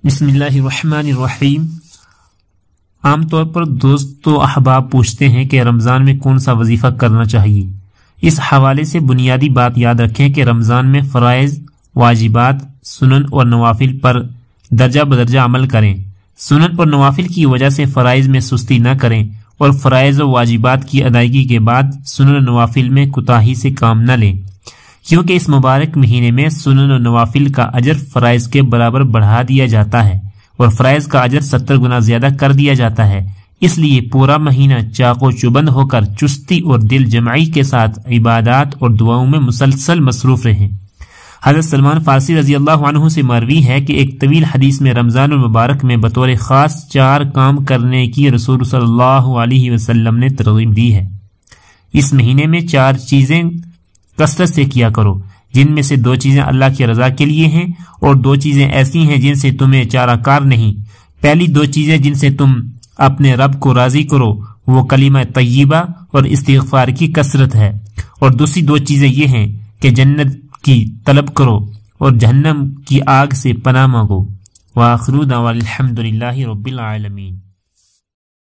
بسم اللہ الرحمن الرحیم۔ عام طور پر دوست و احباب پوچھتے ہیں کہ رمضان میں کون سا وظیفہ کرنا چاہیے۔ اس حوالے سے بنیادی بات یاد رکھیں کہ رمضان میں فرائض، واجبات، سنن اور نوافل پر درجہ بدرجہ عمل کریں۔ سنن اور نوافل کی وجہ سے فرائض میں سستی نہ کریں اور فرائض و واجبات کی ادائیگی کے بعد سنن و نوافل میں کوتاہی سے کام نہ لیں، کیونکہ اس مبارک مہینے میں سنن و نوافل کا اجر فرائض کے برابر بڑھا دیا جاتا ہے اور فرائض کا اجر 70 گنا زیادہ کر دیا جاتا ہے۔ اس لیے پورا مہینہ چاق و چوبند ہو کر چستی اور دل جمعی کے ساتھ عبادات اور دعاؤں میں مسلسل مصروف رہیں۔ حضرت سلمان فارسی رضی اللہ عنہ سے مروی ہے کہ ایک طویل حدیث میں رمضان المبارک میں بطور خاص 4 کام کرنے کی رسول صلی اللہ علیہ وسلم نے ترغیب دی ہے۔ اس مہینے میں 4 چیزیں کثرت سے کیا کرو، جن میں سے 2 چیزیں اللہ کی رضا کے لیے ہیں اور 2 چیزیں ایسی ہیں جن سے تمہیں چارہ کار نہیں۔ پہلی 2 چیزیں جن سے تم اپنے رب کو راضی کرو وہ کلمہ طیبہ اور استغفار کی کثرت ہے، اور دوسری 2 چیزیں یہ ہیں کہ جنت کی طلب کرو اور جہنم کی آگ سے پناہ مانگو۔ وآخر دعوانا الحمد للہ رب العالمین۔